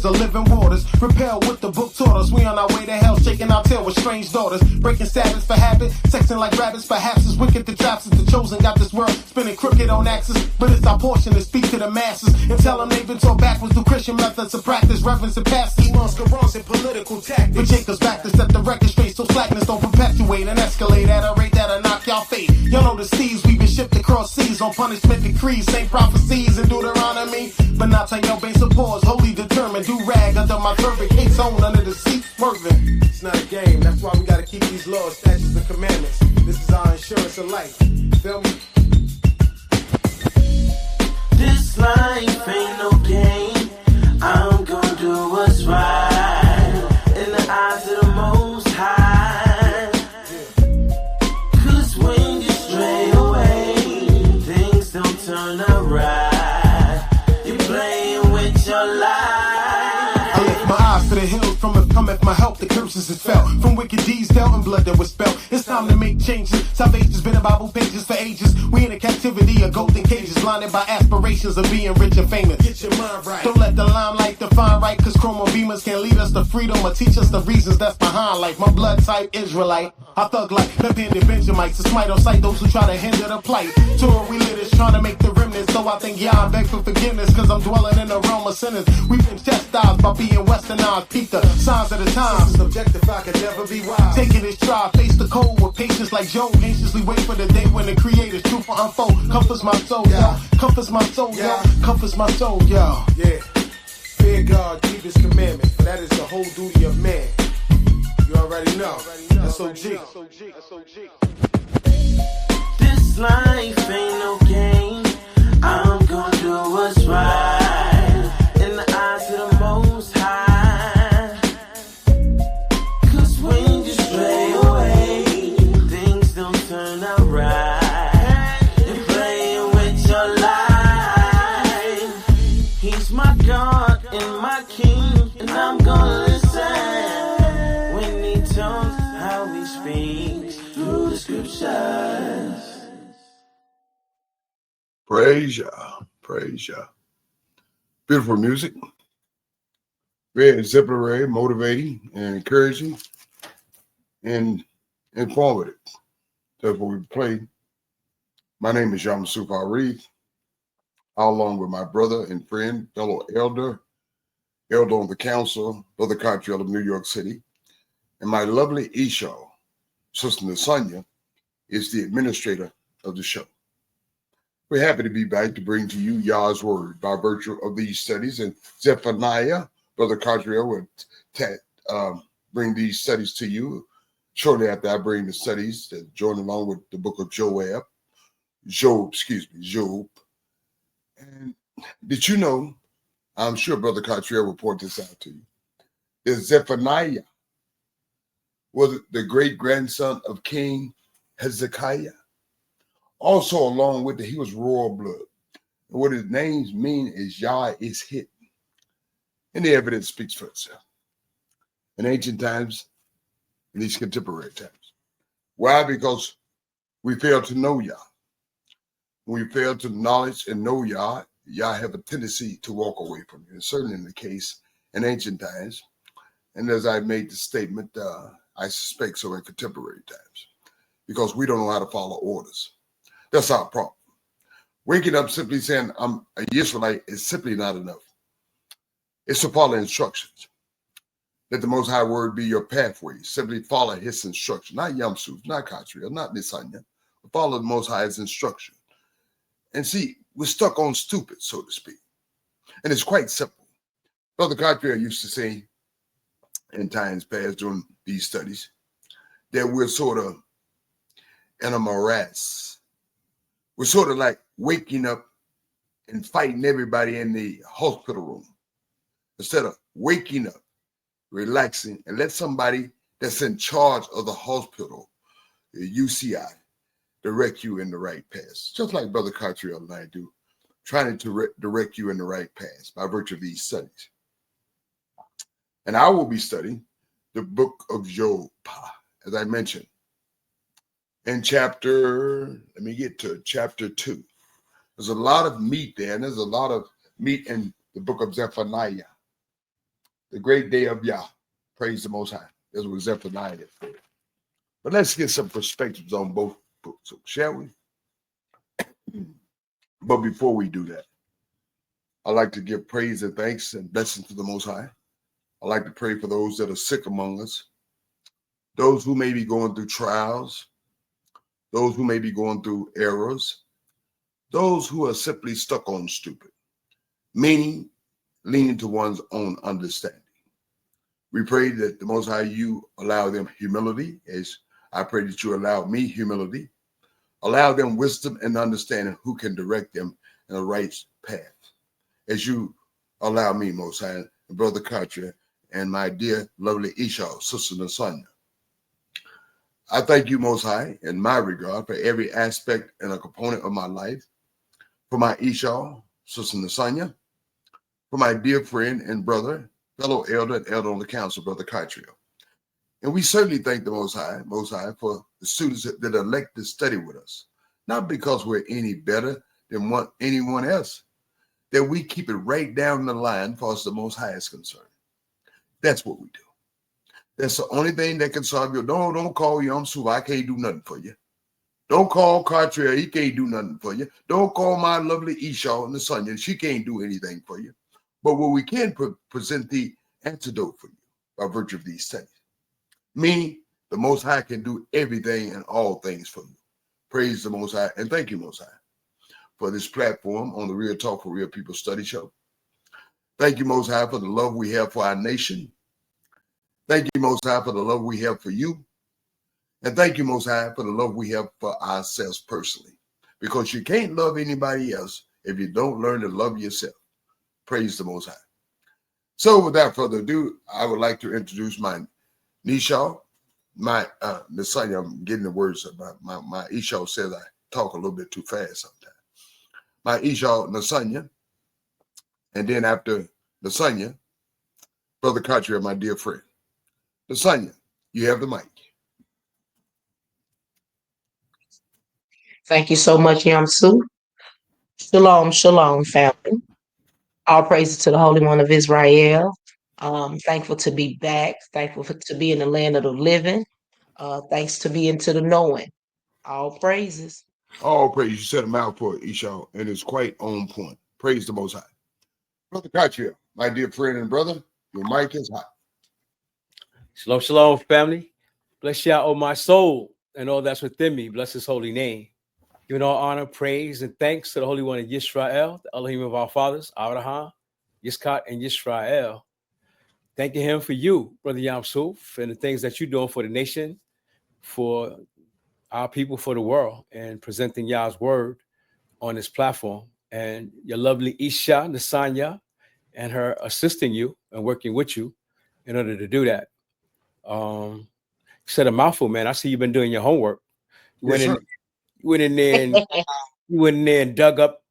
of living waters. Repel what the book taught us. We on our way to hell, shaking our tail with strange daughters. Breaking Sabbaths for habit, sexing like rabbits. Perhaps it's wicked the traps is the chosen. Got this world spinning crooked on axis. But it's our portion to speak to the masses and tell them they've been taught backwards through Christian methods of practice. Reverence and pastors, masquerades and political tactics. But Jacob's back to set the record straight so slackness don't perpetuate and escalate at a rate that'll knock y'all fate. Y'all know the seas we've been shipped across seas on punishment decrees. Same prophecies in Deuteronomy. But now turn your base of pause, wholly determined. Do rag under my perfect case on under the seat, swerving. It's not a game, that's why we gotta keep these laws, statutes, and commandments. This is our insurance of life. Feel me? This life ain't no game. I'm gonna do what's right in the eyes of the Most High. Cause when you stray away, things don't turn out right. You're playing with your life. I lift my eyes to the hills, from it cometh my help. The curses is felt from wicked deeds dealt and blood that was spelled. It's time to make changes. Salvation's been in Bible pages for ages. We in a captivity of golden cages, blinded by aspirations of being rich and famous. Get your mind right. Don't let the limelight define right, cause chroma beamers can lead us to freedom or teach us the reasons that's behind life. My blood type Israelite, I thug like left-handed Benjamites, to smite or sight those who try to hinder the plight. Tour we lit is trying to make the remnants, so I think I beg for forgiveness, cause I'm dwelling in the realm of sinners. We've been chastised by being westernized. Peep the signs of the times. Subjective, I could never be wise. Taking this try, face the cold with patience like Job. Anxiously wait for the day when the creator's truth will unfold. Comforts my soul, yo. Comforts my soul, yo. Comforts my soul, yo. Yeah. Fear God, keep his commandments, for that is the whole duty of man. You already know. S.O.G. This life ain't no game. I'm gonna do what's right in the eyes of the Most High. Cause when you stray away, things don't turn out right. You're playing with your life. He's my God and my King, and I'm gonna listen when he tells how he speaks through the scriptures. Praise Yah. Praise Yah. Beautiful music. Very exemplary, motivating, and encouraging, and informative. That's what we play. My name is Yamasuf Arif, along with my brother and friend, fellow elder on the council, Brother Cottrell of New York City, and my lovely Isha, Sister Nasanya, is the administrator of the show. We're happy to be back to bring to you Yah's word by virtue of these studies. And Zephaniah, Brother Cottrell, will bring these studies to you shortly after I bring the studies that join along with the book of Job. And did you know, I'm sure Brother Cottrell will point this out to you, that Zephaniah was the great-grandson of King Hezekiah. Also, along with it, he was royal blood. And what his names mean is Yah is hidden. And the evidence speaks for itself. In ancient times, in these contemporary times. Why? Because we fail to know Yah. When we fail to acknowledge and know Yah, Yah have a tendency to walk away from you. And certainly in the case in ancient times. And as I made the statement, I suspect so in contemporary times. Because we don't know how to follow orders. That's our problem. Waking up simply saying I'm a Israelite is simply not enough. It's to follow instructions. Let the Most High Word be your pathway. Simply follow his instruction. Not Yamsuf, not Cottrell, not Nisanya. But follow the Most High's instruction. And see, we're stuck on stupid, so to speak. And it's quite simple. Brother Cottrell used to say in times past during these studies that we're sort of in a morass. We're sort of like waking up and fighting everybody in the hospital room. Instead of waking up, relaxing, and let somebody that's in charge of the hospital, the UCI, direct you in the right path. Just like Brother Cottrell and I do, trying to direct you in the right path by virtue of these studies. And I will be studying the book of Job, as I mentioned. In chapter 2. There's a lot of meat there, and there's a lot of meat in the book of Zephaniah. the great day of Yah. Praise the Most High. That's what Zephaniah is. But let's get some perspectives on both books, shall we? But before we do that, I'd like to give praise and thanks and blessings to the Most High. I'd like to pray for those that are sick among us, those who may be going through trials, those who may be going through errors, those who are simply stuck on stupid, meaning leaning to one's own understanding. We pray that the Most High, you allow them humility, as I pray that you allow me humility. Allow them wisdom and understanding who can direct them in the right path. As you allow me, Most High, and Brother Cartier, and my dear, lovely Isha, Sister Nasanya. I thank you, Most High, in my regard, for every aspect and a component of my life, for my Isha, Sister Nasanya, for my dear friend and brother, fellow elder and elder on the council, Brother Cartier. And we certainly thank the Most High, for the students that elect to study with us, not because we're any better than anyone else, that we keep it right down the line as far as the Most High is concerned. That's what we do. That's the only thing that can solve you. Don't call Yom Su. I can't do nothing for you. Don't call Cartier. He can't do nothing for you. Don't call my lovely Isha and the Sonia. She can't do anything for you. But what we can present the antidote for you by virtue of these studies. Me, the Most High, can do everything and all things for you. Praise the Most High. And thank you, Most High, for this platform on the Real Talk for Real People Study Show. Thank you, Most High, for the love we have for our nation. Thank you, Most High, for the love we have for you. And thank you, Most High, for the love we have for ourselves personally. Because you can't love anybody else if you don't learn to love yourself. Praise the Most High. So without further ado, I would like to introduce my Nisha, my Nasanya. I'm getting the words about my Isha says I talk a little bit too fast sometimes. My Isha Nasanya. And then after Nasanya, Brother Cartier, my dear friend. Nasanya, you have the mic. Thank you so much, Yamsu. Shalom, shalom, family. All praises to the Holy One of Israel. Thankful to be back. Thankful to be in the land of the living. Thanks to be into the knowing. All praises. All praise. You said a mouthful, Isha, and it's quite on point. Praise the Most High. Brother Cartier, my dear friend and brother, your mic is hot. Shalom, shalom, family. Bless Yah, oh my soul, and all that's within me. Bless his holy name. Giving all honor, praise, and thanks to the Holy One of Yisrael, the Elohim of our fathers, Abraham, Yitzchak, and Yisrael. Thanking him for you, Brother Yamsuf, and the things that you're doing for the nation, for our people, for the world, and presenting Yah's word on this platform. And your lovely Isha, Nasanya, and her assisting you and working with you in order to do that. You said a mouthful, man. I see you've been doing your homework. You went in there and dug up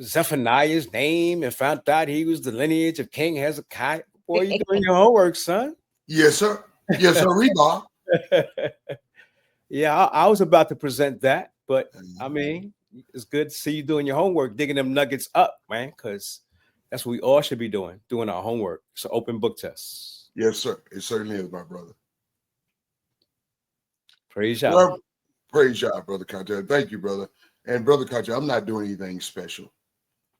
Zephaniah's name and found out he was the lineage of King Hezekiah. Boy, you doing your homework, son. Yes, sir. Yes, sir, Reba. Yeah, I was about to present that, but I mean, it's good to see you doing your homework, digging them nuggets up, man, because that's what we all should be doing our homework. It's an open book test. Yes, sir. It certainly is, my brother. Praise Yah. Well, praise Yah, Brother Cartier. Thank you, brother. And Brother Cartier, I'm not doing anything special.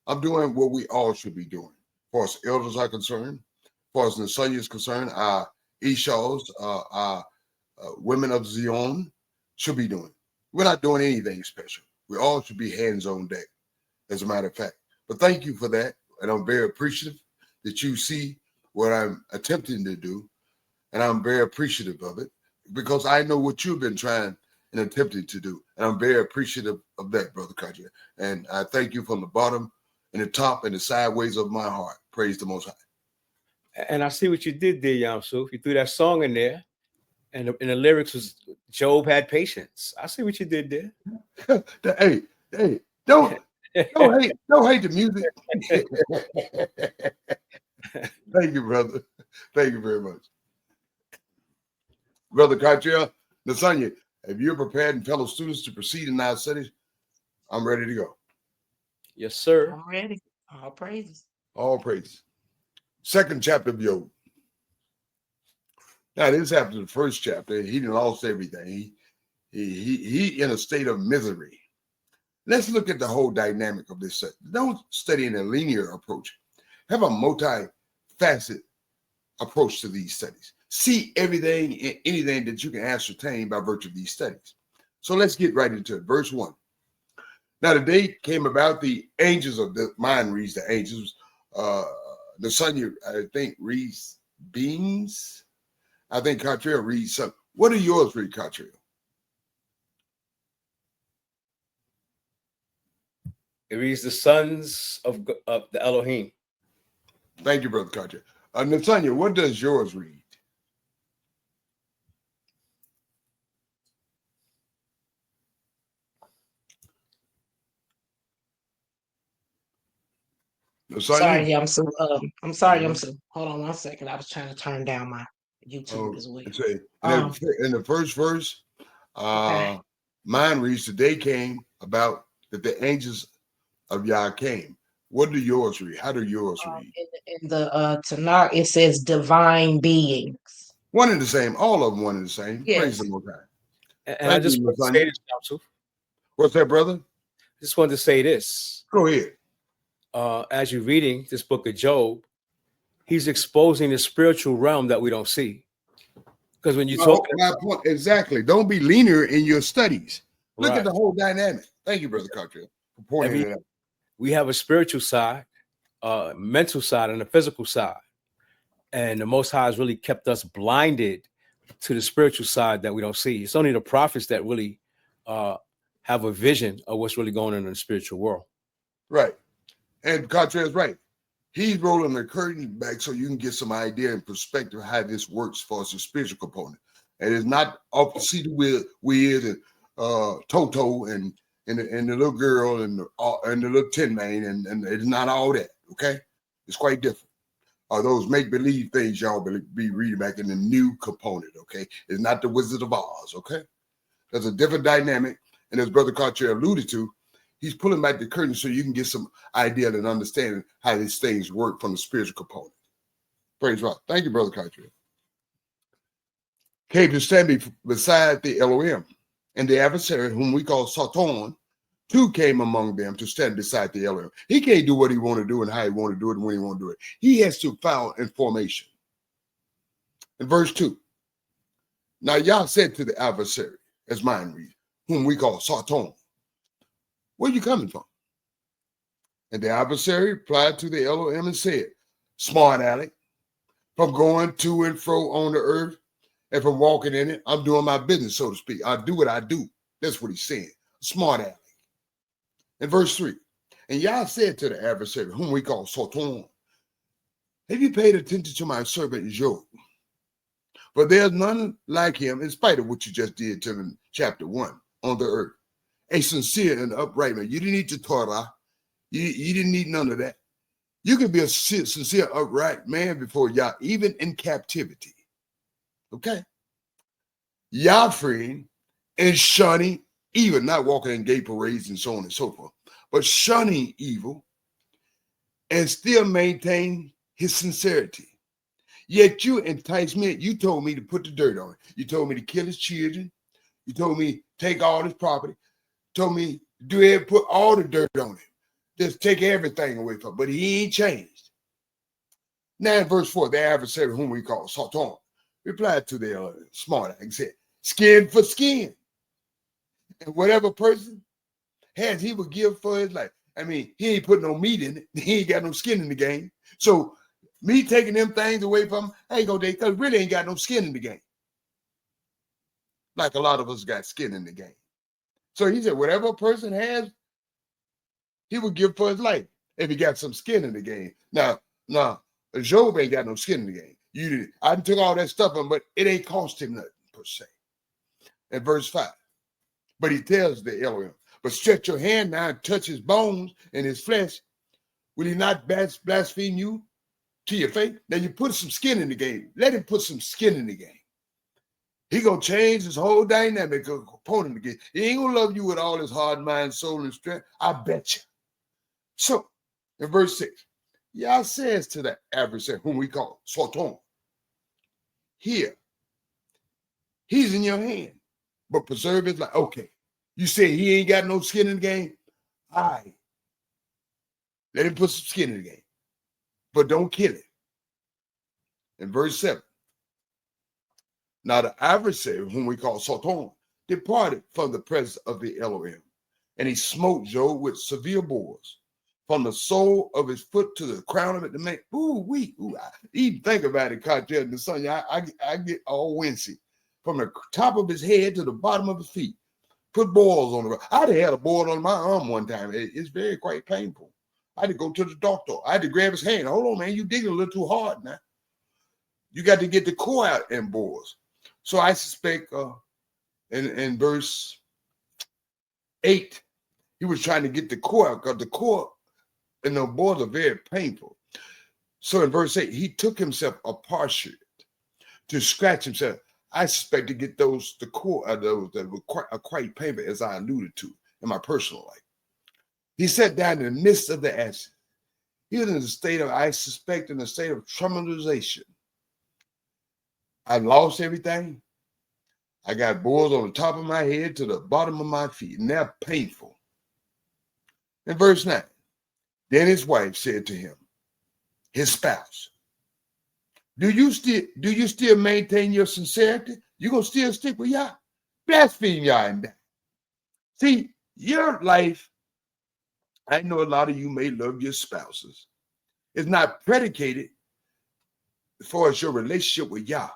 I'm doing what we all should be doing. As far as elders are concerned, as far as Nasanya is concerned, our Ishas, our women of Zion should be doing. We're not doing anything special. We all should be hands on deck, as a matter of fact. But thank you for that. And I'm very appreciative that you see what I'm attempting to do. And I'm very appreciative of it because I know what you've been trying and attempting to do. And I'm very appreciative of that, Brother Cartier. And I thank you from the bottom and the top and the sideways of my heart. Praise the Most High. And I see what you did there, Yamsuf. You threw that song in there, and the lyrics was Job had patience. I see what you did there. Hey, don't hate the music. Thank you, brother. Thank you very much. Brother Cartier, Nasanya, have you prepared and fellow students to proceed in our studies? I'm ready to go. Yes, sir. I'm ready. All praises. All praise. Second chapter of Job. Now, this after the first chapter. He done lost everything. He in a state of misery. Let's look at the whole dynamic of this study. Don't study in a linear approach. Have a multi-faceted approach to these studies. See everything and anything that you can ascertain by virtue of these studies. So let's get right into it. Verse 1. Now the day came about, the angels of the mine reads the angels. The son, I think, reads beings. I think Cottrell reads something. What do yours read, Cottrell? It reads the sons of the Elohim. Thank you, Brother Cottrell. Nathaniel, what does yours read? Sorry, I'm so I'm sorry, I'm Mhm. so hold on one second. I was trying to turn down my YouTube as well. It's a- Um, in the first verse, okay. mine reads, the day came about that the angels of Yah came. What do yours read? How do yours read? In the Tanakh, it says divine beings. One and the same. All of them one and the same. Praise Yes. the Most High. And I Thank just you, want to say Nathaniel. this, Council. What's that, brother? Just wanted to say this. Go ahead. As you're reading this book of Job, he's exposing the spiritual realm that we don't see. Because when you talk, My point exactly. Don't be linear in your studies. Look Right. at the whole dynamic. Thank you, Brother Cottrell, for pointing it out. we have a spiritual side, mental side, and a physical side. And the Most High has really kept us blinded to the spiritual side that we don't see. It's only the prophets that really have a vision of what's really going on in the spiritual world. Right. And Cottrell's right. He's rolling the curtain back so you can get some idea and perspective how this works for us, the spiritual component. And it's not off to see the weird and Toto and the little girl and the little Tin Man, and it's not all that. Okay, it's quite different. Those make-believe things y'all be reading back in the new component. Okay, it's not the Wizard of Oz. Okay, there's a different dynamic, and as Brother Cottrell alluded to, he's pulling back the curtain so you can get some idea and understanding how these things work from the spiritual component. Praise God. Thank you, Brother Cottrell. Came to stand beside the Elohim, and the adversary, whom we call Satan, too came among them to stand beside the Elohim. He can't do what he want to do and how he want to do it and when he want to do it. He has to follow in formation. In verse 2, now Yah said to the adversary, as mine reads, whom we call Satan, where you coming from? And the adversary replied to the Elohim and said, smart aleck, from going to and fro on the earth and from walking in it, I'm doing my business, so to speak. I do what I do. That's what he's saying. Smart aleck. In verse 3, and Yah said to the adversary, whom we call Satan, have you paid attention to my servant Job? For there's none like him, in spite of what you just did to him in chapter 1 on the earth. A sincere and upright man. You didn't need the Torah. You didn't need none of that. You can be a sincere, upright man before Yah, even in captivity. Okay? Yah freeing and shunning evil, not walking in gay parades and so on and so forth, but shunning evil and still maintain his sincerity. Yet you enticed me. You told me to put the dirt on it. You told me to kill his children. You told me to take all his property. Told me to do it, put all the dirt on it. Just take everything away from him. But he ain't changed. Now in verse 4, the adversary, whom we call Satan, replied to the smart and said, skin for skin. And whatever person has, he will give for his life. I mean, he ain't putting no meat in it. He ain't got no skin in the game. So me taking them things away from him, I ain't gonna take, because really ain't got no skin in the game. Like a lot of us got skin in the game. So he said, whatever a person has, he will give for his life if he got some skin in the game. Now, Job ain't got no skin in the game. I took all that stuff from him, but it ain't cost him nothing per se. In verse 5, but he tells the Elohim, but stretch your hand now and touch his bones and his flesh. Will he not blaspheme you to your face? Now you put some skin in the game. Let him put some skin in the game. He gonna change his whole dynamic of component again. He ain't gonna love you with all his heart, mind, soul, and strength. I bet you. So, in verse 6, Yah says to the adversary, whom we call Satan, here, He's in your hand. But preserve his life. Okay. You say he ain't got no skin in the game? All right. Let him put some skin in the game. But don't kill him. In verse 7. Now the adversary, whom we call Satan, departed from the presence of the Elohim, and he smote Job with severe bores, from the sole of his foot to the crown of it. To make even think about it, Cartel in the sun. I get all wincy from the top of his head to the bottom of his feet. Put boils on the ground. I had a boil on my arm one time. It's very quite painful. I had to go to the doctor. I had to grab his hand. Hold on, man, you digging a little too hard now. You got to get the core out in boils. So I suspect in verse 8, he was trying to get the core out because the core and the boils are very painful. So in verse 8, he took himself a parchment to scratch himself. I suspect to get the core of those that were quite painful, as I alluded to in my personal life. He sat down in the midst of the ashes. He was in a state of, I suspect, in a state of traumatization. I lost everything. I got boils on the top of my head to the bottom of my feet, and they're painful. In verse 9, then his wife said to him, his spouse, do you still maintain your sincerity? You gonna still stick with Yah? Blaspheme Yah and die. See, your life, I know a lot of you may love your spouses. It's not predicated as far as your relationship with Yah.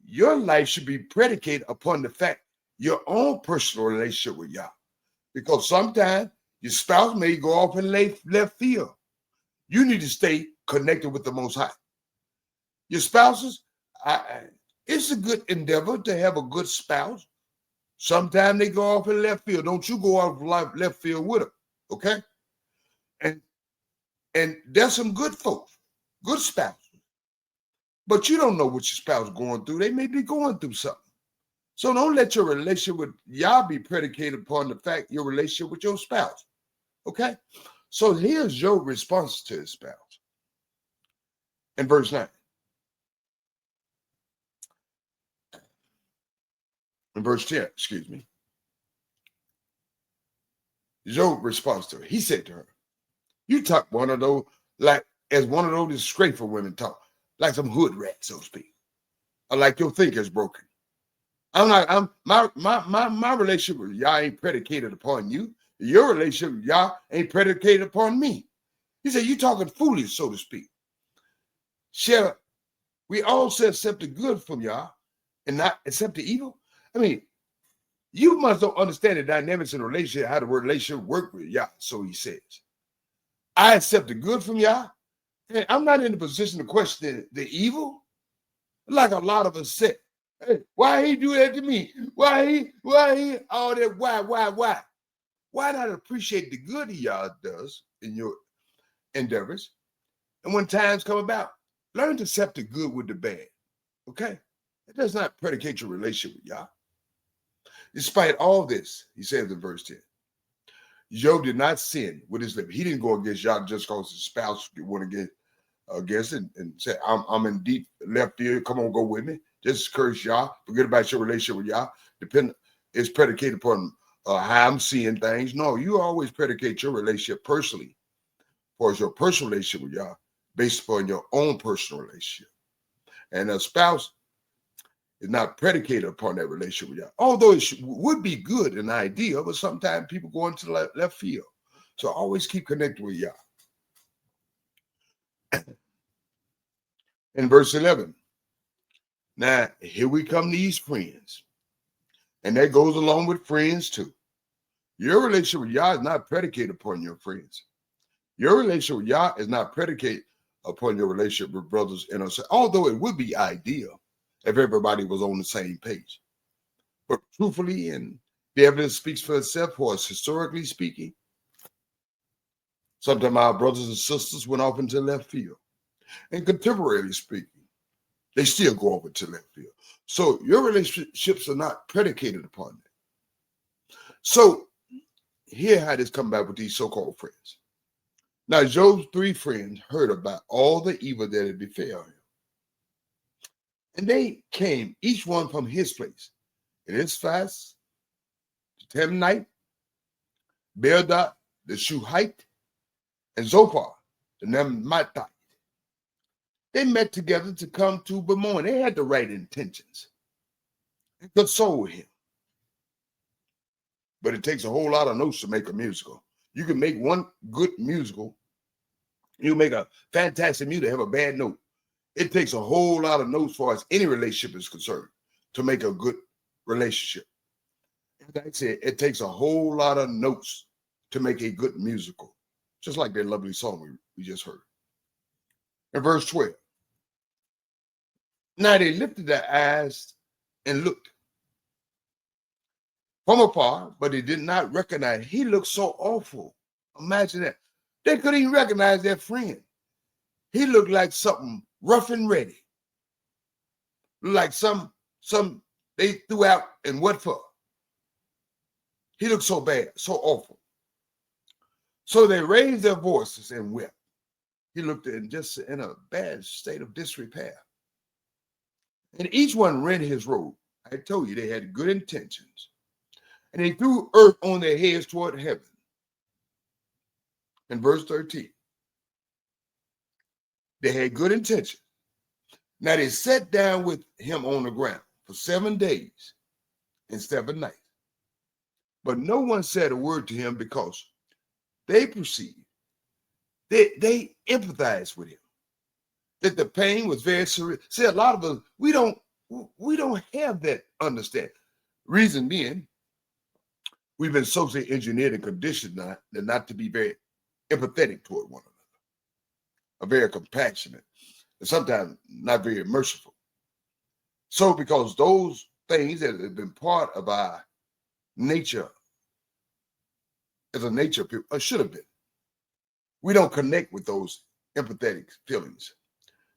Your life should be predicated upon the fact your own personal relationship with Yah. Because sometimes your spouse may go off in left field. You need to stay connected with the Most High. Your spouses, it's a good endeavor to have a good spouse. Sometimes they go off in left field. Don't you go off left field with them, okay? And there's some good folks, good spouses. But you don't know what your spouse is going through. They may be going through something. So don't let your relationship with Yah be predicated upon the fact your relationship with your spouse, okay? So here's your response to his spouse. In verse 9. In verse 10, excuse me. Job responds to her. He said to her, you talk one of those, like as one of those disgraceful women talk, like some hood rat, so to speak. Or like your thinker's broken. My relationship with Yah ain't predicated upon you. Your relationship with Yah ain't predicated upon me. He said, you talking foolish, so to speak. Shall we also accept the good from Yah and not accept the evil? I mean, you must don't understand the dynamics in a relationship, how the relationship work with Yah, so he says. I accept the good from Yah, and I'm not in a position to question the evil, like a lot of us said. Hey, why he do that to me? Why he, all that, why? Why not appreciate the good Yah does in your endeavors? And when times come about, learn to accept the good with the bad, okay? It does not predicate your relationship with Yah. Despite all this, he says in verse 10, Job did not sin with his lips. He didn't go against Yah just because his spouse went against it and said, I'm in deep left field. Come on, go with me. Just curse Yah. Forget about your relationship with Yah. It's predicated upon how I'm seeing things. No, you always predicate your relationship personally, for your personal relationship with Yah, based upon your own personal relationship. And a spouse is not predicated upon that relationship with Yah. Although it would be good and ideal, but sometimes people go into the left field. So always keep connected with Yah. In verse 11, now here we come to these friends. And that goes along with friends too. Your relationship with Yah is not predicated upon your friends. Your relationship with Yah is not predicated upon your relationship with brothers and us. Although it would be ideal if everybody was on the same page. But truthfully, and the evidence speaks for itself, for us historically speaking, sometimes our brothers and sisters went off into left field. And contemporarily speaking, they still go over to left field. So your relationships are not predicated upon that. So here how this come back with these so-called friends. Now Job's 3 friends heard about all the evil that had befell him. And they came, each one from his place. It is fast, the Temanite, Bildad, the Shuhite, and Zophar, the Naamathite. They met together to come to Bemoim. They had the right intentions and console him. But it takes a whole lot of notes to make a musical. You can make one good musical. You make a fantastic music, have a bad note. It takes a whole lot of notes as far as any relationship is concerned to make a good relationship. Like I said, it takes a whole lot of notes to make a good musical, just like that lovely song we just heard. In verse 12, now they lifted their eyes and looked from afar, but they did not recognize. He looked so awful. Imagine that. They couldn't even recognize their friend. He looked like something rough and ready. Like some they threw out and what for? He looked so bad, so awful. So they raised their voices and wept. He looked just in a bad state of disrepair. And each one rent his robe. I told you they had good intentions. And they threw earth on their heads toward heaven. In verse 13, they had good intention. Now they sat down with him on the ground for 7 days and 7 nights. But no one said a word to him because they perceived, they empathized with him, that the pain was very serious. See, a lot of us, we don't have that understanding. Reason being, we've been socially engineered and conditioned not to be very empathetic toward one another, very compassionate, and sometimes not very merciful. So because those things that have been part of our nature as a nature people, or should have been, we don't connect with those empathetic feelings,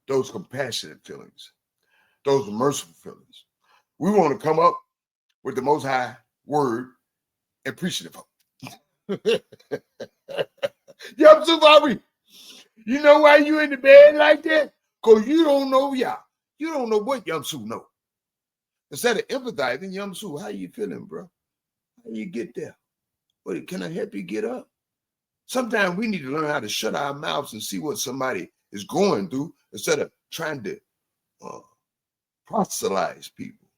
those compassionate feelings, those merciful feelings. We want to come up with the Most High word and preach it about. Yamsu, you know why you in the bed like that? Because you don't know Yah. You don't know what Yamsu know. Instead of empathizing, Yamsu, how you feeling, bro? How you get there? What, can I help you get up? Sometimes we need to learn how to shut our mouths and see what somebody is going through instead of trying to proselytize people.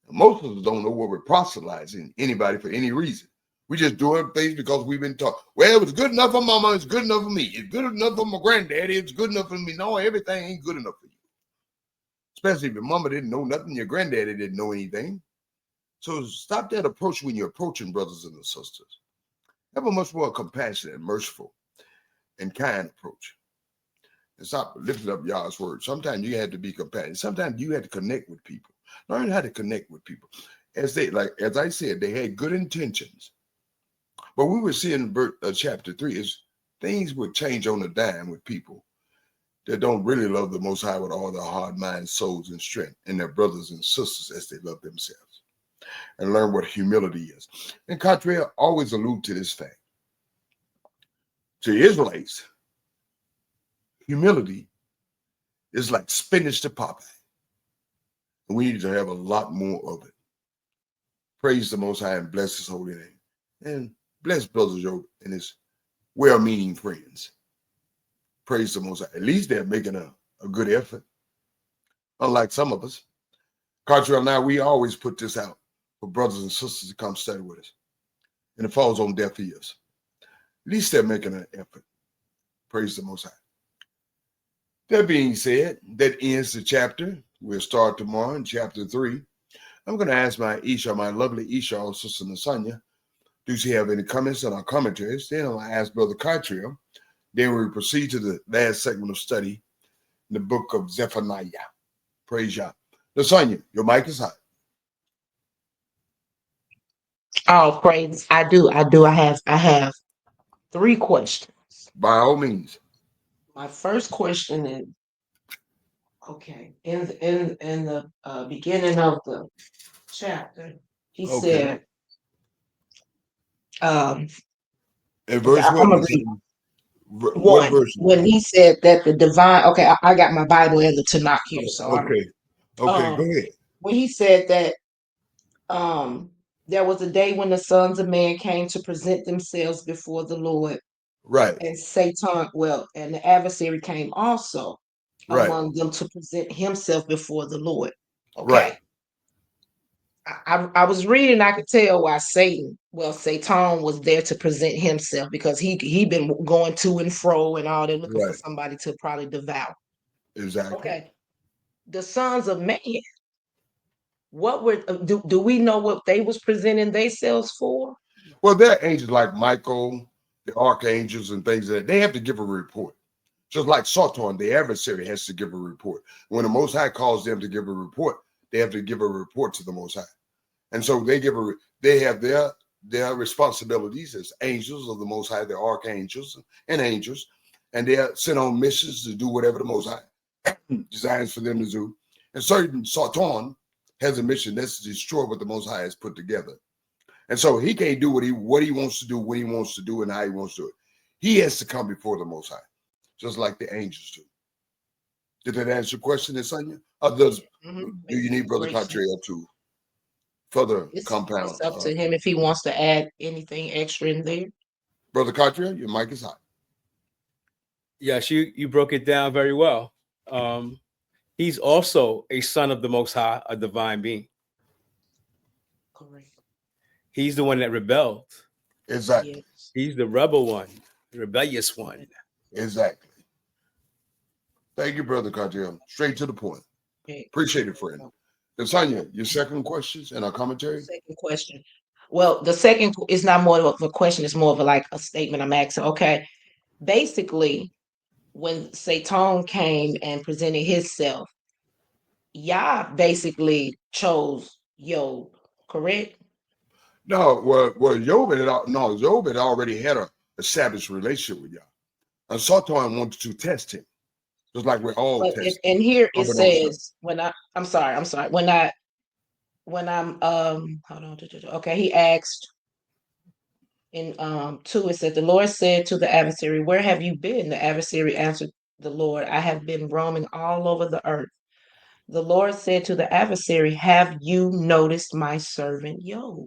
And most of us don't know what we're proselytizing anybody for any reason. We just doing things because we've been taught. Well, it was good enough for mama, it's good enough for me. It's good enough for my granddaddy, it's good enough for me. No, everything ain't good enough for you. Especially if your mama didn't know nothing, your granddaddy didn't know anything. So stop that approach when you're approaching brothers and sisters. Have a much more compassionate, merciful, and kind approach. And stop lifting up Yah's word. Sometimes you have to be compassionate. Sometimes you have to connect with people. Learn how to connect with people. As I said, they had good intentions. But we were seeing chapter 3 is things would change on a dime with people that don't really love the Most High with all their heart, mind, souls, and strength, and their brothers and sisters as they love themselves. And learn what humility is. And Cottrell always allude to this fact. To Israelites, humility is like spinach to Popeye. And we need to have a lot more of it. Praise the Most High and bless his holy name. And bless Brother Job and his well-meaning friends. Praise the Most High. At least they're making a good effort. Unlike some of us. Cottrell and I, we always put this out for brothers and sisters to come study with us. And it falls on deaf ears. At least they're making an effort. Praise the Most High. That being said, that ends the chapter. We'll start tomorrow in chapter 3. I'm going to ask my lovely Isha, Sister Nasanya, do she have any comments on our commentaries? Then I'll ask Brother Cottrell. Then we'll proceed to the last segment of study in the book of Zephaniah. Praise Yah. Nasanya, your mic is hot. Oh, praise. I do. I have 3 questions. By all means. My first question is, okay, in the beginning of the chapter, he said, in verse I'm gonna read what verse? When he said that the divine, okay, I got my Bible and the Tanakh here, so okay. Okay, go ahead. when he said that there was a day when the sons of man came to present themselves before the Lord, Right, and Satan, well, and the adversary came also right, among them to present himself before the Lord. right. Okay. I was reading, I could tell why Satan was there to present himself because he been going to and fro and all that looking for Right. somebody to probably devour. Exactly. Okay. The sons of man, what were do we know what they was presenting themselves for? Well, there are angels like Michael, the archangels, and things that they have to give a report. Just like Satan, the adversary has to give a report. When the Most High calls them to give a report, they have to give a report to the Most High. And so they have their responsibilities as angels of the Most High, the archangels and angels, and they are sent on missions to do whatever the Most High designs for them to do. And certain Satan has a mission that's to destroy what the Most High has put together. And so he can't do what he wants to do, when he wants to do, and how he wants to do it. He has to come before the Most High, just like the angels do. Did that answer your question, Sonia? Do you need Brother Cottrell to further compound? It's up to him if he wants to add anything extra in there. Brother Cottrell, your mic is hot. Yes, you broke it down very well. He's also a son of the Most High, a divine being. Correct. He's the one that rebelled. Exactly. Yes. He's the rebel one, the rebellious one. Exactly. Thank you, Brother Cottrell. Straight to the point. Okay. Appreciate it, friend. And Sonia, your second questions and our commentary? Second question. Well, the second is not more of a question, it's more of like a statement I'm asking. Okay. Basically, when Satan came and presented himself, Yah basically chose Job, correct? No, well, Job had already had a established relationship with Yah. And Satan wanted to test him, just like we're all But tested. and here it Unbeknownst to says I'm sorry. When I'm hold on. Okay, he asked in 2, it said, the Lord said to the adversary, where have you been? The adversary answered the Lord, I have been roaming all over the earth. The Lord said to the adversary, have you noticed my servant Job?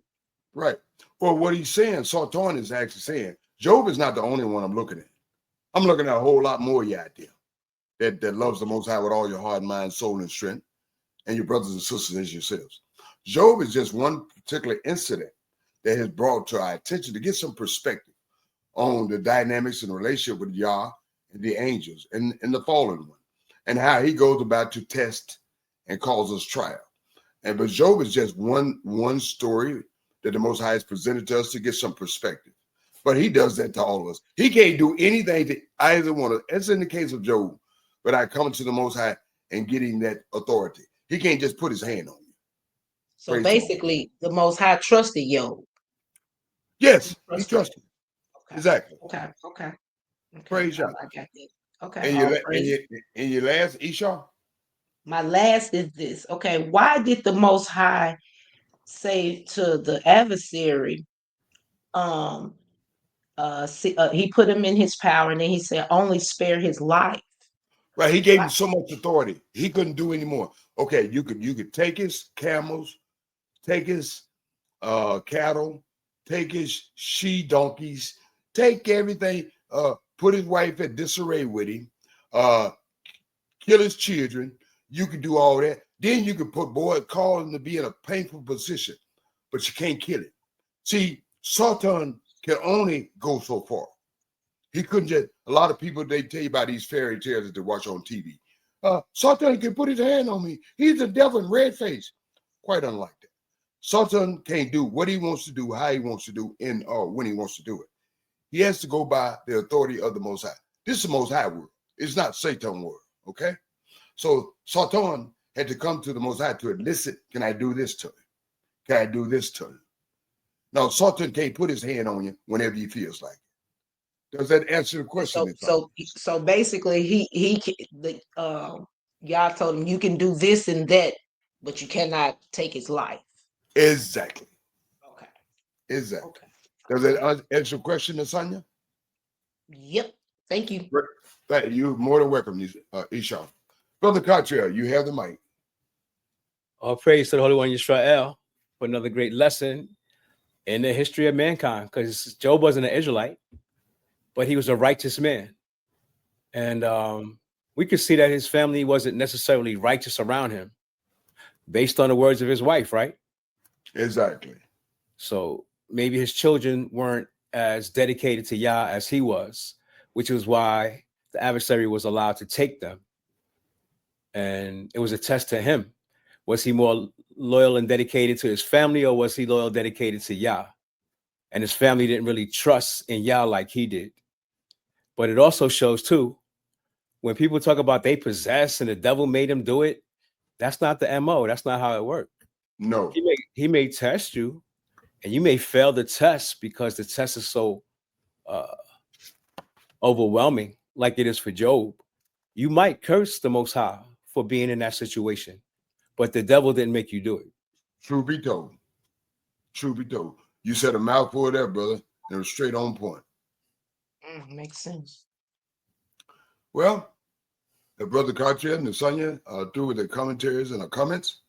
Right. Well, what he's saying, Satan is actually saying, Job is not the only one I'm looking at. I'm looking at a whole lot more of you out there that loves the Most High with all your heart, mind, soul, and strength, and your brothers and sisters as yourselves. Job is just one particular incident that has brought to our attention to get some perspective on the dynamics and relationship with Yah and the angels and the fallen one, and how he goes about to test and cause us trial. But Job is just one story that the Most High has presented to us to get some perspective. But he does that to all of us. He can't do anything to either one of us. It's in the case of Job, without coming to the Most High and getting that authority. He can't just put his hand on you. So Praise basically, the Most High trusted Job. Yes, he trusted. Okay. Exactly. Okay. Praise Yah. I got that. Okay. And your last, Esau? My last is this. Okay, why did the Most High say to the adversary, he put him in his power, and then he said, only spare his life? Right, he gave him so much authority. He couldn't do anymore. Okay, you could take his camels, take his cattle, take his she donkeys, take everything, put his wife at disarray with him, kill his children. You could do all that. Then you could call him to be in a painful position, but you can't kill him. See, Satan can only go so far. He couldn't just, a lot of people, they tell you about these fairy tales that they watch on TV. Satan can put his hand on me. He's the devil in red face. Quite unlike that. Satan can't do what he wants to do, how he wants to do, and when he wants to do it. He has to go by the authority of the Most High. This is the Most High world. It's not Satan's world, okay? So Satan had to come to the Most High to elicit, can I do this to him? Can I do this to him? Now, Satan can't put his hand on you whenever he feels like it. Does that answer the question? So basically, y'all told him you can do this and that, but you cannot take his life. Exactly. Okay. Exactly. Okay. Does that answer your question, Asanya? Yep. Thank you. You're more than welcome, Isha. Brother Cottrell, you have the mic. All praise to the Holy One Yisrael for another great lesson in the history of mankind. Because Job wasn't an Israelite, but he was a righteous man. And we could see that his family wasn't necessarily righteous around him based on the words of his wife, right? Exactly. So maybe his children weren't as dedicated to Yah as he was, which was why the adversary was allowed to take them. And it was a test to him. Was he more loyal and dedicated to his family, or was he loyal and dedicated to Yah? And his family didn't really trust in Yah like he did. But it also shows too, when people talk about they possess and the devil made them do it, that's not the MO. That's not how it worked. No. He may test you, and you may fail the test because the test is so overwhelming, like it is for Job. You might curse the Most High for being in that situation, but the devil didn't make you do it. True be told. True be told. You said a mouthful there, brother. It was straight on point. Makes sense. Well, the brother Cartier and Sonia are through with their commentaries and our comments.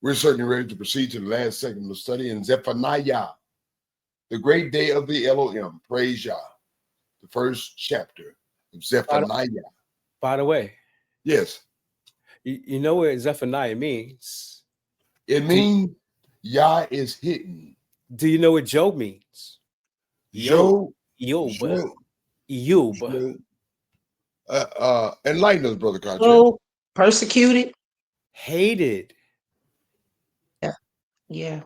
We're certainly ready to proceed to the last segment of the study in Zephaniah, the great day of the Elohim. Praise Yah. The first chapter of Zephaniah. By the way, yes. You know what Zephaniah means? It means Yah is hidden. Do you know what Job means? Job. Enlighten us, brother Cartier. Oh, persecuted. Hated. Yeah.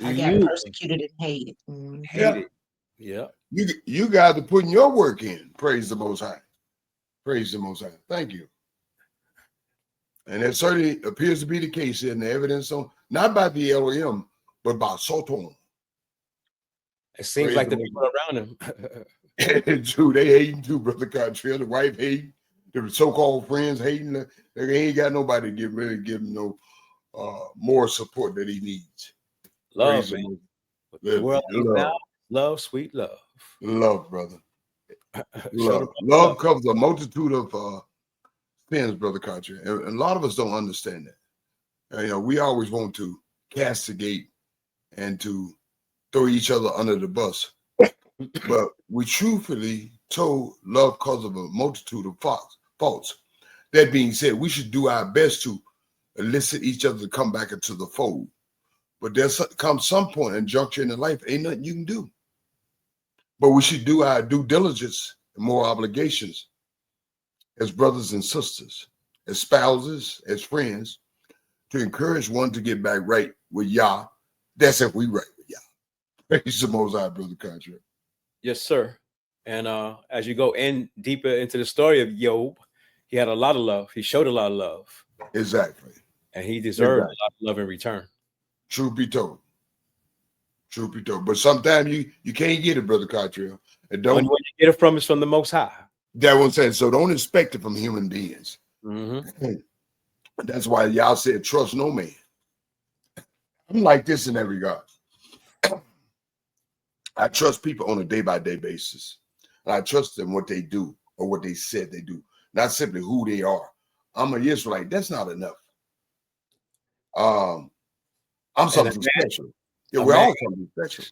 I got persecuted and hated. Hated. Yeah. You guys are putting your work in. Praise the Most High. Praise the Most High. Thank you. And it certainly appears to be the case in the evidence on not by the Elohim, but by Soton. It seems like the people around him. True, they hating too, brother Cartier. The wife hating, the so-called friends hating. They ain't got nobody to give him no more support that he needs. Love, man. The world now, love, sweet love. Love, brother. Love covers a multitude of sins, brother Cartier. And a lot of us don't understand that. We always want to castigate and to throw each other under the bus. But we truthfully told love causes a multitude of faults. That being said, we should do our best to elicit each other to come back into the fold. But there's come some point in juncture in life, ain't nothing you can do. But we should do our due diligence and more obligations as brothers and sisters, as spouses, as friends, to encourage one to get back right with Yah. That's if we right with Yah. Praise the Most High, brother Cartier. Yes, sir. And as you go in deeper into the story of Job, he had a lot of love. He showed a lot of love. Exactly. And he deserved a lot of love in return. Truth be told. Truth be told. But sometimes you can't get it, brother Cartier. And don't. When you get it from is from the Most High. That one said, so don't expect it from human beings. Mm-hmm. That's why y'all said trust no man. I'm like this in that regard. I trust people on a day-by-day basis. And I trust them what they do or what they said they do, not simply who they are. I'm a Israelite. That's not enough. I'm something special. Yeah, we're all something special.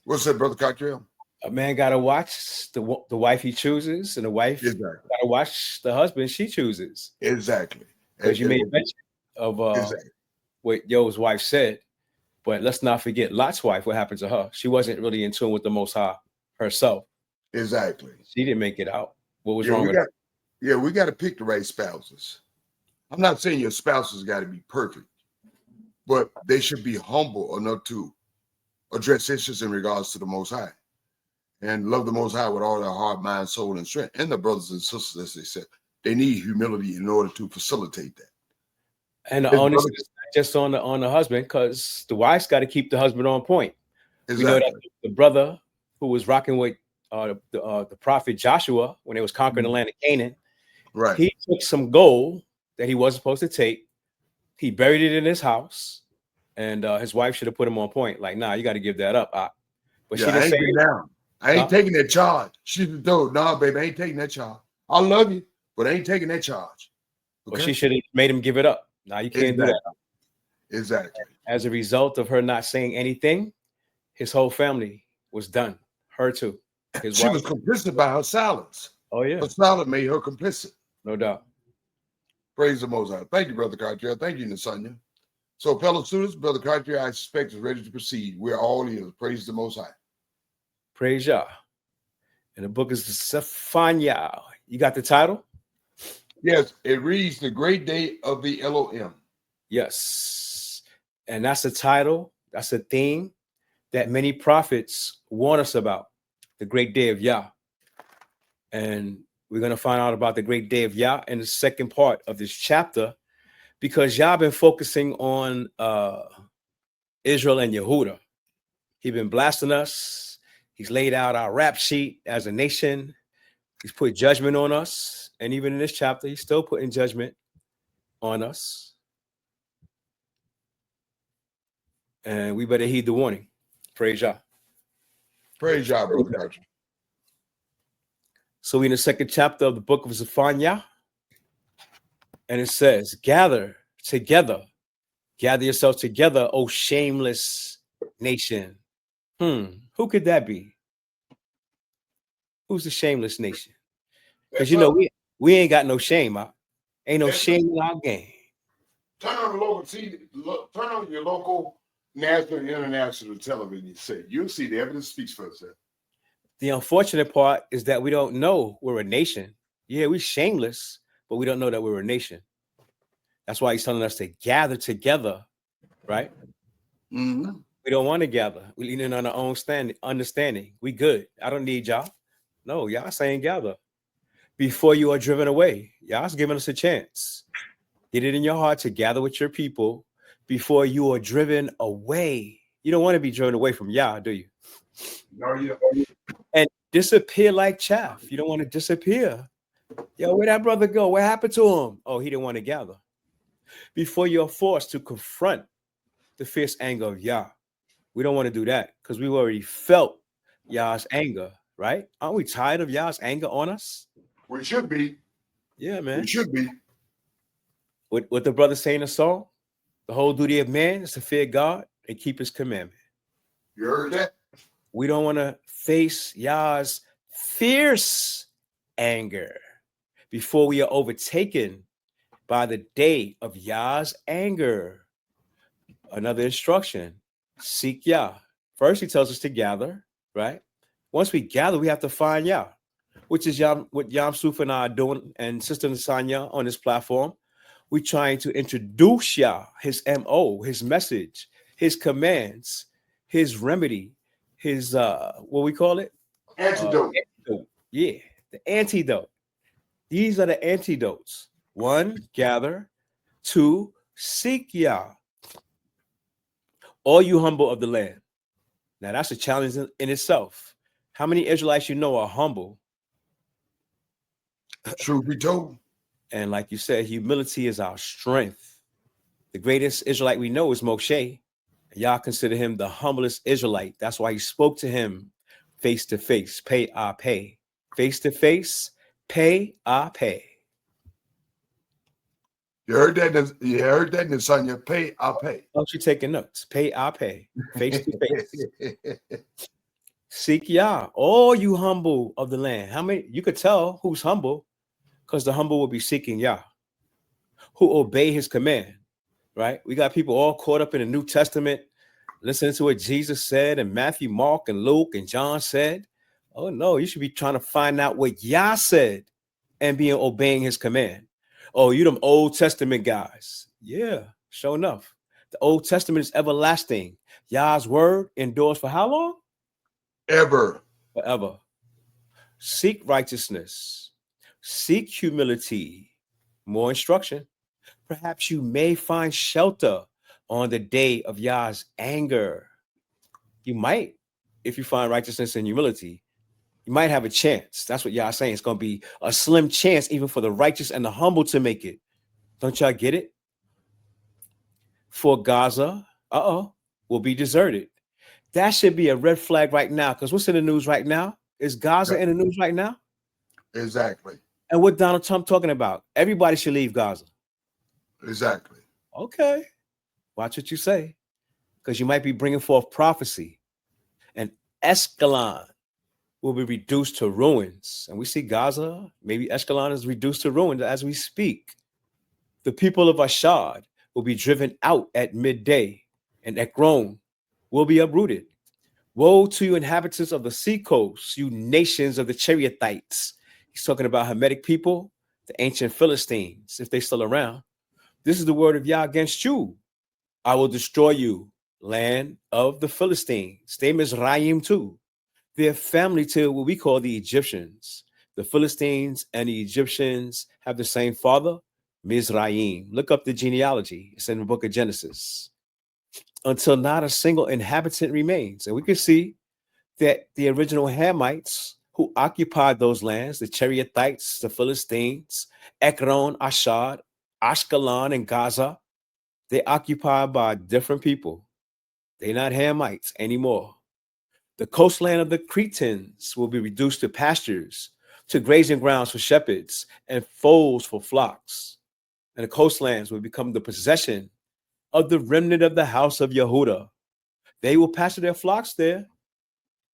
What's that, brother Cockrell? A man got to watch the wife he chooses, and the wife got to watch the husband she chooses. Exactly. Because you made mention of what Yo's wife said. But let's not forget Lot's wife, what happened to her. She wasn't really in tune with the Most High herself. Exactly. She didn't make it out. What was wrong with her? Yeah, we got to pick the right spouses. I'm not saying your spouses got to be perfect, but they should be humble enough to address issues in regards to the Most High and love the Most High with all their heart, mind, soul, and strength. And the brothers and sisters, as they said, they need humility in order to facilitate that. And the onus is not just on the husband, because the wife's got to keep the husband on point. Exactly. We know that the brother who was rocking with the prophet Joshua when they was conquering the land of Canaan, right? He took some gold that he wasn't supposed to take. He buried it in his house, and his wife should have put him on point. Like, nah, you got to give that up. But she didn't say down. I ain't taking that charge. She told, nah, baby, I ain't taking that charge. I love you, but I ain't taking that charge. Okay? Well, she should have made him give it up. Now you can't do that. Exactly. As a result of her not saying anything, his whole family was done. Her too. She was complicit by her silence. Oh yeah. Her silence made her complicit. No doubt. Praise the Most High. Thank you, Brother Cartier. Thank you, Nasanya. So, fellow students, Brother Cartier, I suspect, is ready to proceed. We're all ears. Praise the Most High. Praise Yah. And the book is the Zephaniah. You got the title? Yes, it reads The Great Day of the Elohim. Yes. And that's a title. That's a theme that many prophets warn us about. The great day of Yah. And we're going to find out about the great day of Yah in the second part of this chapter, because Yah been focusing on Israel and Yehuda. He's been blasting us. He's laid out our rap sheet as a nation. He's put judgment on us. And even in this chapter, he's still putting judgment on us. And we better heed the warning. Praise Yah. Praise Yah, Brother Cartier. So we're in the second chapter of the book of Zephaniah. And it says, gather together. Gather yourselves together, O shameless nation. Who could that be? Who's the shameless nation? Because, you know, we ain't got no shame. Ain't no shame in our game. Turn on the local TV. Turn on your local national and international television. You'll see the evidence speaks for itself. The unfortunate part is that we don't know we're a nation. Yeah, we're shameless, but we don't know that we're a nation. That's why he's telling us to gather together, right? Mm-hmm. We don't want to gather. We're leaning on our own understanding. We good. I don't need y'all. No, y'all saying gather. Before you are driven away, y'all's giving us a chance. Get it in your heart to gather with your people before you are driven away. You don't want to be driven away from Yah, do you? No, you don't. And disappear like chaff. You don't want to disappear. Yo, where'd that brother go? What happened to him? Oh, he didn't want to gather. Before you're forced to confront the fierce anger of Yah. We don't want to do that because we've already felt Yah's anger, right? Aren't we tired of Yah's anger on us? We should be. Yeah, man. We should be. What the brother saying in the song? The whole duty of man is to fear God and keep his commandment. You heard that? We don't want to face Yah's fierce anger before we are overtaken by the day of Yah's anger. Another instruction, seek Yah. First, he tells us to gather, right? Once we gather, we have to find Yah, which is what Yam Suf and I are doing, and Sister Nasanya on this platform. We're trying to introduce Yah, his MO, his message, his commands, his remedy, his, what we call it? Antidote. Yeah, the antidote. These are the antidotes. 1, gather. 2, seek Yah. All you humble of the land. Now, that's a challenge in itself. How many Israelites you know are humble? Truth be told. And like you said, humility is our strength. The greatest Israelite we know is Moshe. Y'all consider him the humblest Israelite. That's why he spoke to him face to face. Pay, I pay. Face to face, pay, I pay. You heard that? You heard that, Nasanya? Pay, I pay. Don't you taking notes? Pay, I pay. Face to face. Seek Yah, all you humble of the land. How many? You could tell who's humble because the humble will be seeking Yah, who obey his command, right? We got people all caught up in the New Testament, listening to what Jesus said and Matthew, Mark, and Luke, and John said. Oh, no, you should be trying to find out what Yah said and being obeying his command. Oh, you them Old Testament guys. Yeah, sure enough. The Old Testament is everlasting. Yah's word endures for how long? Ever. Forever. Seek righteousness. Seek humility. More instruction. Perhaps you may find shelter on the day of Yah's anger. You might, if you find righteousness and humility, you might have a chance. That's what Yah's saying. It's going to be a slim chance even for the righteous and the humble to make it. Don't y'all get it? For Gaza, will be deserted. That should be a red flag right now, because what's in the news right now? Is Gaza in the news right now? Exactly. And what Donald Trump talking about? Everybody should leave Gaza. Exactly. Okay. Watch what you say, because you might be bringing forth prophecy. And Escalon will be reduced to ruins. And we see Gaza, maybe Escalon is reduced to ruins as we speak. The people of Ashad will be driven out at midday, and Ekron will be uprooted. Woe to you, inhabitants of the seacoast, you nations of the Cherethites. He's talking about Hamitic people, the ancient Philistines, if they're still around. This is the word of Yah against you. I will destroy you, land of the Philistines. They Mizraim too. Their family to what we call the Egyptians. The Philistines and the Egyptians have the same father, Mizraim. Look up the genealogy. It's in the book of Genesis. Until not a single inhabitant remains. And we can see that the original Hamites who occupied those lands, the Cherethites, the Philistines, Ekron, Ashad, Ashkelon, and Gaza, they're occupied by different people. They're not Hamites anymore. The coastland of the Cretans will be reduced to pastures, to grazing grounds for shepherds and folds for flocks. And the coastlands will become the possession of the remnant of the house of Yehuda. They will pasture their flocks there.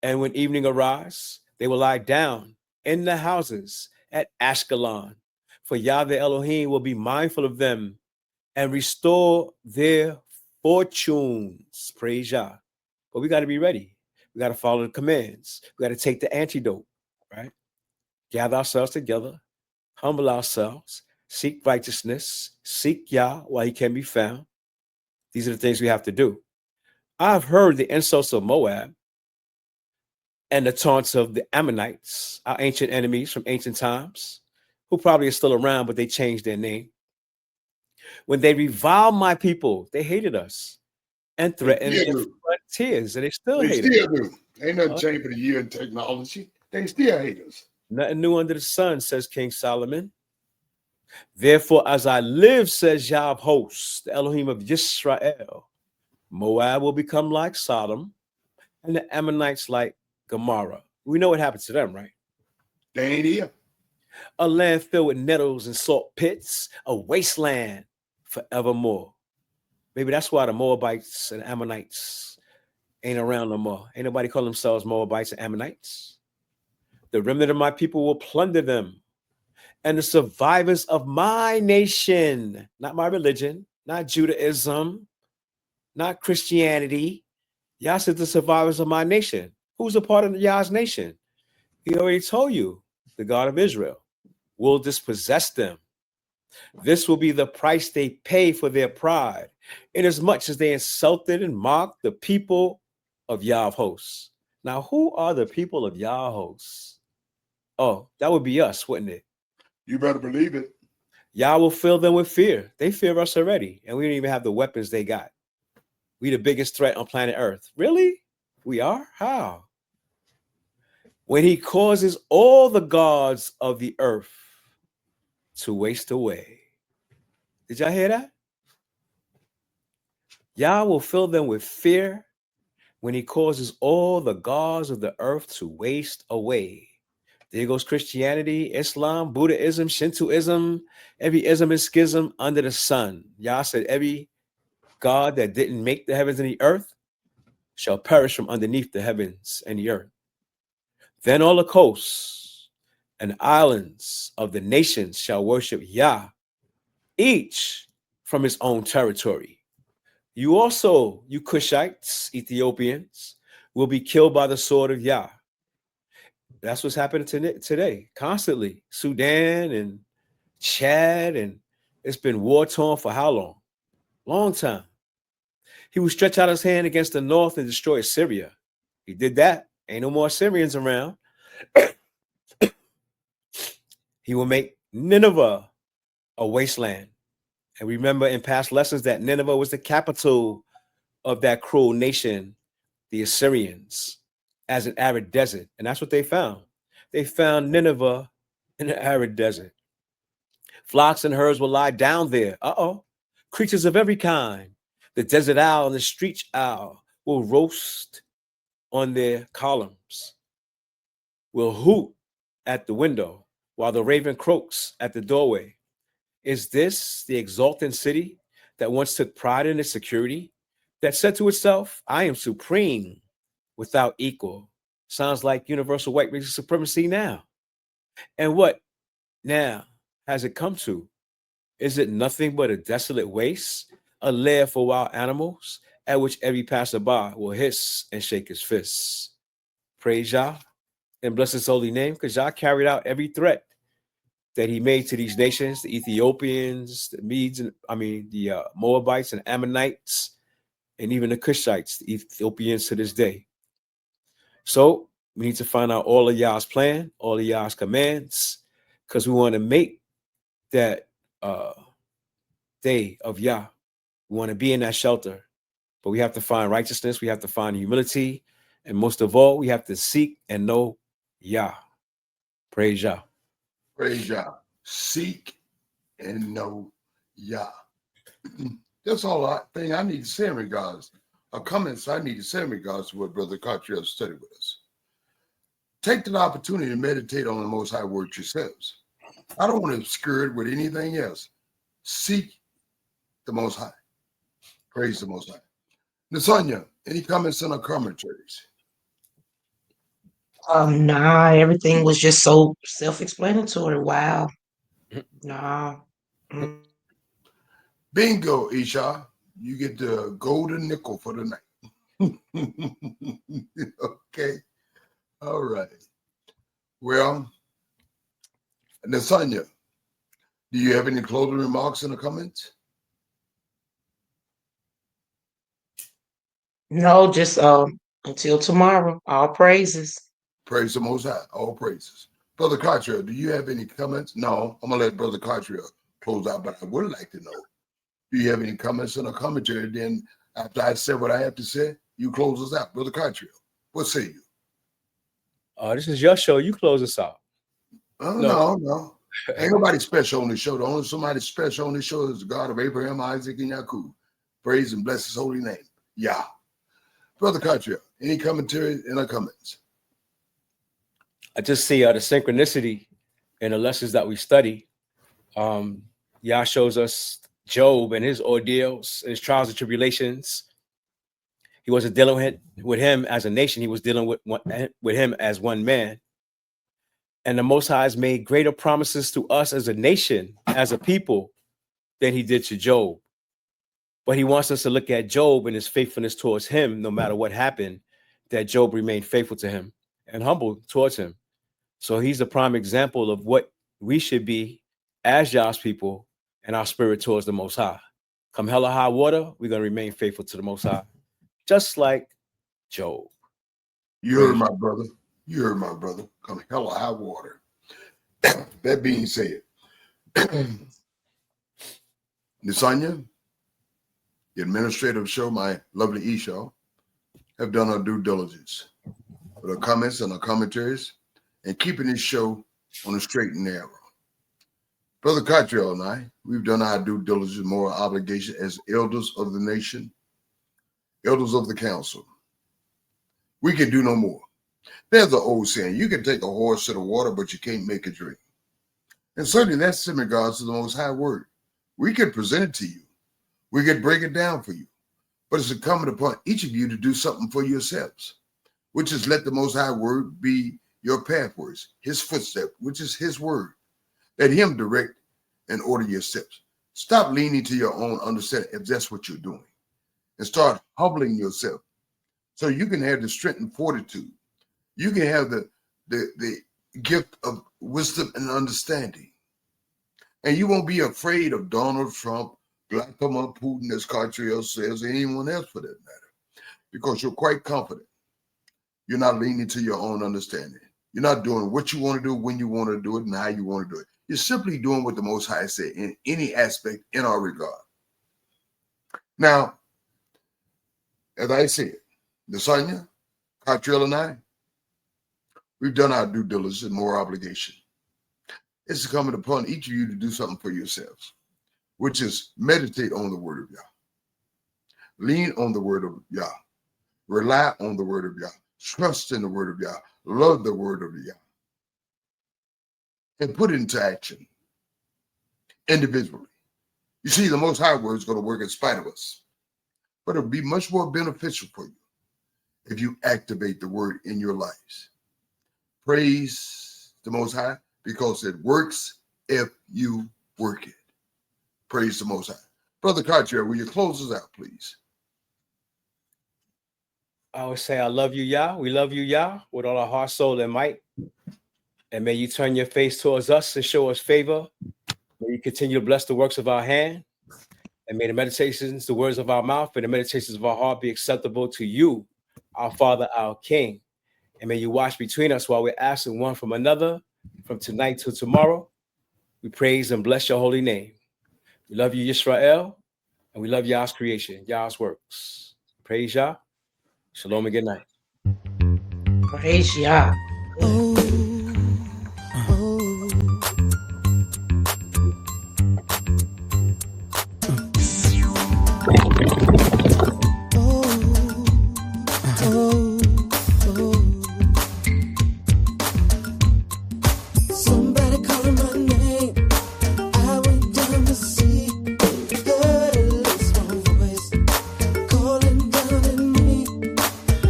And when evening arrives, they will lie down in the houses at Ashkelon. For Yahweh Elohim will be mindful of them and restore their fortunes. Praise Yah. But we got to be ready. We got to follow the commands. We got to take the antidote, right? Gather ourselves together, humble ourselves, seek righteousness, seek Yah while he can be found. These are the things we have to do. I've heard the insults of Moab and the taunts of the Ammonites, our ancient enemies from ancient times, who probably are still around, but they changed their name. When they reviled my people, they hated us and threatened their frontiers, and they still hate us. Do. Ain't nothing changed for the year in technology. They still hate us. Nothing new under the sun, says King Solomon. Therefore, as I live, says Yah of hosts, the Elohim of Yisrael, Moab will become like Sodom, and the Ammonites like Gomorrah. We know what happened to them, right? They ain't here. A land filled with nettles and salt pits, a wasteland forevermore. Maybe that's why the Moabites and Ammonites ain't around no more. Ain't nobody call themselves Moabites and Ammonites. The remnant of my people will plunder them. And the survivors of my nation, not my religion, not Judaism, not Christianity. Yah said the survivors of my nation. Who's a part of Yah's nation? He already told you, the God of Israel will dispossess them. This will be the price they pay for their pride, inasmuch as they insulted and mocked the people of Yah of hosts. Now, who are the people of Yah of hosts? Oh, that would be us, wouldn't it? You better believe it. Yah will fill them with fear. They fear us already, and we don't even have the weapons they got. We the biggest threat on planet Earth. Really? We are? How? When he causes all the gods of the earth to waste away. Did y'all hear that? Yah will fill them with fear when he causes all the gods of the earth to waste away. There goes Christianity, Islam, Buddhism, Shintoism, every ism and schism under the sun. Yah said every God that didn't make the heavens and the earth shall perish from underneath the heavens and the earth. Then all the coasts and islands of the nations shall worship Yah, each from his own territory. You also, you Cushites, Ethiopians, will be killed by the sword of Yah. That's what's happening today, constantly. Sudan and Chad, and it's been war-torn for how long? Long time. He will stretch out his hand against the north and destroy Syria. He did that. Ain't no more Syrians around. He will make Nineveh a wasteland. And remember in past lessons that Nineveh was the capital of that cruel nation, the Assyrians, as an arid desert. And that's what they found. They found Nineveh in an arid desert. Flocks and herds will lie down there. Creatures of every kind. The desert owl and the screech owl will roast on their columns, will hoot at the window while the raven croaks at the doorway. Is this the exultant city, that once took pride in its security, that said to itself, I am supreme without equal. Sounds like universal white racial supremacy now. And what now has it come to? Is it nothing but a desolate waste, a lair for wild animals, at which every passerby will hiss and shake his fists? Praise Yah and bless his holy name, because Yah carried out every threat that he made to these nations, the Ethiopians, the Medes, and the Moabites and Ammonites, and even the Cushites, the Ethiopians to this day. So we need to find out all of Yah's plan, all of Yah's commands, because we want to make that day of Yah. We want to be in that shelter, but we have to find righteousness. We have to find humility. And most of all, we have to seek and know Yah. Praise Yah. Praise Yah. Seek and know Yah. That's all I think I need to say in regards. Comments I need to say in regards to what Brother Cottrell studied with us. Take the opportunity to meditate on the Most High Word yourselves. I don't want to obscure it with anything else. Seek the Most High. Praise the Most High. Nasanya, any comments on our commentaries? Nah, everything was just so self-explanatory. Wow. Nah. Mm. Bingo, Isha. You get the golden nickel for the night. Okay. All right. Well, Nasanya, do you have any closing remarks in the comments? No, just until tomorrow. All praises. Praise the Most High. All praises. Brother Cottrell, do you have any comments? No, I'm going to let Brother Cottrell close out, but I would like to know, do you have any comments in the commentary? Then after I said what I have to say, you close us out. Brother Cottrell, what say you? This is your show. You close us out. No. Ain't nobody special on the show. The only somebody special on the show is the God of Abraham, Isaac, and Yaakov. Praise and bless his holy name. Yeah. Brother Cottrell, any commentary in the comments? I just see the synchronicity in the lessons that we study. Yah shows us Job and his ordeals, his trials and tribulations. He wasn't dealing with him as a nation. He was dealing with him as one man. And the Most High has made greater promises to us as a nation, as a people, than he did to Job. But he wants us to look at Job and his faithfulness towards him, no matter what happened, that Job remained faithful to him and humble towards him. So he's a prime example of what we should be as Yah's people and our spirit towards the Most High. Come hell or high water, we're going to remain faithful to the Most High, just like Job. You heard my brother. You heard my brother. Come hell or high water. That being said, Nasanya, the administrative show, my lovely Esau, have done our due diligence with our comments and our commentaries and keeping this show on the straight and narrow. Brother Cottrell and I, we've done our due diligence, moral obligation as elders of the nation, elders of the council. We can do no more. There's an old saying, you can take a horse to the water, but you can't make it drink. And certainly that's in regards to the Most High Word. We can present it to you. We can break it down for you. But it's incumbent upon each of you to do something for yourselves, which is let the Most High Word be your pathways, his footstep, which is his word. Let him direct and order your steps. Stop leaning to your own understanding if that's what you're doing. And start humbling yourself so you can have the strength and fortitude. You can have the gift of wisdom and understanding. And you won't be afraid of Donald Trump, Vladimir Putin, as Cottrell says, or anyone else for that matter, because you're quite confident. You're not leaning to your own understanding. You're not doing what you want to do, when you want to do it, and how you want to do it. You're simply doing what the Most High said in any aspect in our regard. Now, as I said, Nasanya, Cottrell, and I, we've done our due diligence and moral obligation. It's incumbent upon each of you to do something for yourselves, which is meditate on the word of Yah. Lean on the word of Yah. Rely on the word of Yah. Trust in the word of Yah. Love the word of Yah. And put it into action individually. You see, the Most High Word is going to work in spite of us. But it'll be much more beneficial for you if you activate the Word in your lives. Praise the Most High, because it works if you work it. Praise the Most High. Brother Cartier, will you close us out, please? I always say, I love you, Yah. We love you, Yah, with all our heart, soul, and might. And may you turn your face towards us and show us favor. May you continue to bless the works of our hand. And may the meditations, the words of our mouth, and the meditations of our heart be acceptable to you, our Father, our King. And may you watch between us while we're asking one from another, from tonight till tomorrow. We praise and bless your holy name. We love you, Yisrael, and we love Yah's creation, Yah's works. Praise Yah. Shalom and good night. Praise Yah. Somebody calling my name. I went down to see. Heard at least one voice calling down at me.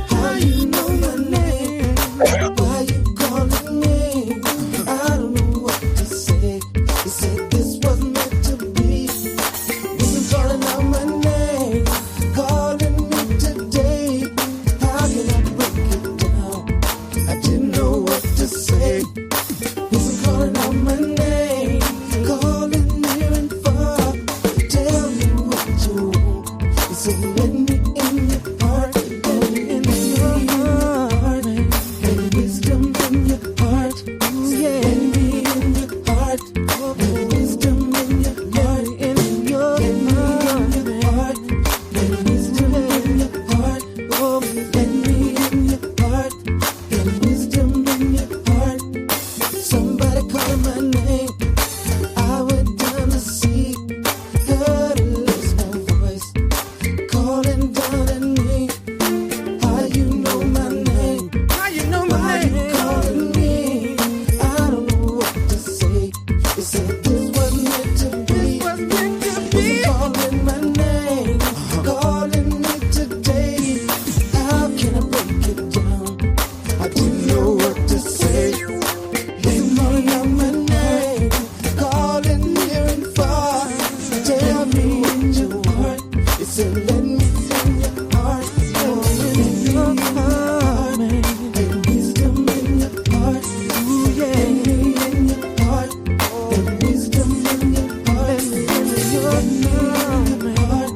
How you know my name? Why you calling me? I don't know what to say. They said this was meant to be. Wasn't calling out my name, calling me today. How can I break it down? I didn't know what to say. Wasn't calling out my name, calling near and far. Tell me what you want. You said let me in your heart, let me in your heart, let wisdom in your heart. Let me in your heart, let wisdom in your heart, let me in your heart, let wisdom in your heart. Oh, let me in your heart, let wisdom in your heart. Somebody calling my name. I went down to see. Heard at least one voice calling down at me. How you know my name? How you know my name? You calling me? I don't know what to say. They said this was meant to be. Wasn't calling my name, calling me today. How can I break it down? I didn't know what to say. Wasn't calling out my name, calling near and far. Tell me what you want. You said let me in your heart, let me in your heart, let wisdom in your heart. Let me in your heart, let wisdom in your heart. Let me in your heart,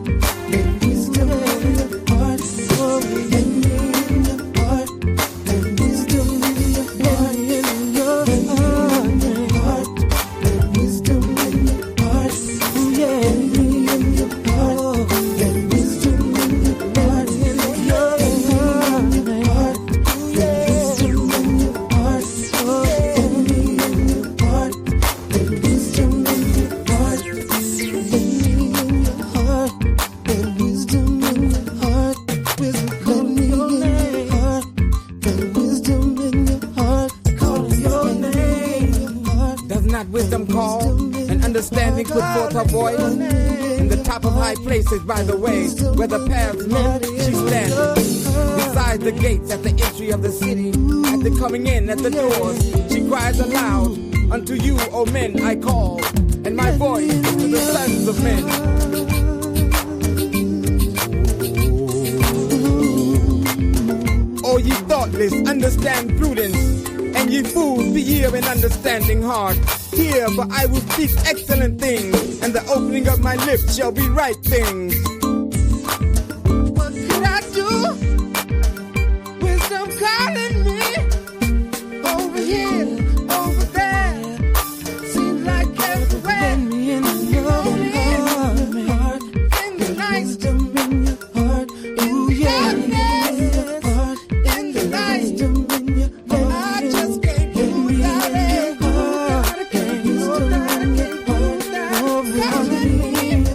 let wisdom in your heart. Oh, let me in your heart, let wisdom in your heart. Let me in your heart, let wisdom in your heart. Let me in your heart, let wisdom in your heart. Let me in your heart, let wisdom in your heart. Let me in your heart, let wisdom in your heart. Let me in your heart, let wisdom in your heart. Let me in your heart, let wisdom in your heart. Call your name. Does not wisdom call, and understanding put forth her voice? In the top of high places, by the way, where the paths met, she stands. Beside the gates at the entry of the city, at the coming in at the doors, she cries aloud, unto you, O men, I call, and my voice is to the sons of men. O ye thoughtless, understand prudence, and ye fools, be ye of an understanding heart. Hear, for I will speak excellent things, and the opening of my lips shall be right things. What could I do? Wisdom calling me over here, over there. Seems like everywhere. Let me in your heart, In the night, wisdom in your heart. Ooh, yeah. in the night, I just can't do without it. I can't do without it. Got me.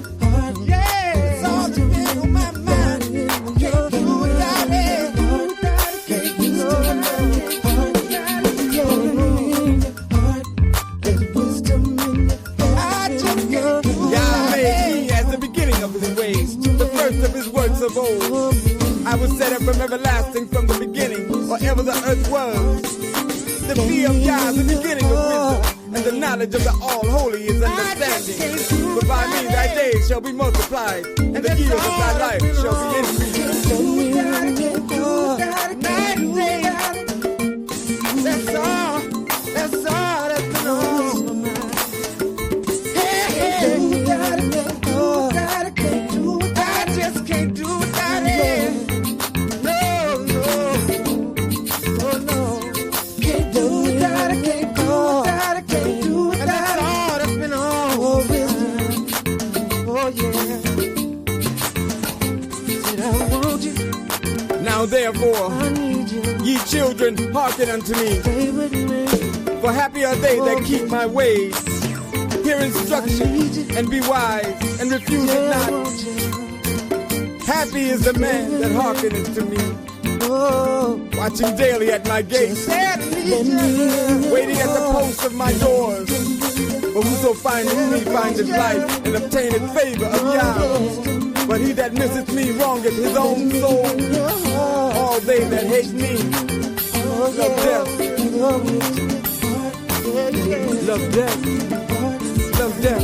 Yeah, it's all to be on my mind. Can't do without of the earth was. The fear of Yah is the beginning of wisdom, and the knowledge of the All-Holy is understanding. But by me thy days shall be multiplied, and the years of thy life shall be increased. That's all that's been on my mind. I just can't do without it. No. Can't do without it. And that's all that's been on. Oh yeah. Said I want you. Now therefore, ye children, hearken unto me. For happy are they that keep my ways. Hear instruction and be wise and refuse it not. Happy is the man that hearkeneth to me. Watching daily at my gates, waiting at the posts of my doors. For whoso findeth me findeth life and obtaineth favor of Yah. But he that misseth me wrongeth his own soul. All they that hate me love death. Love death. Love death.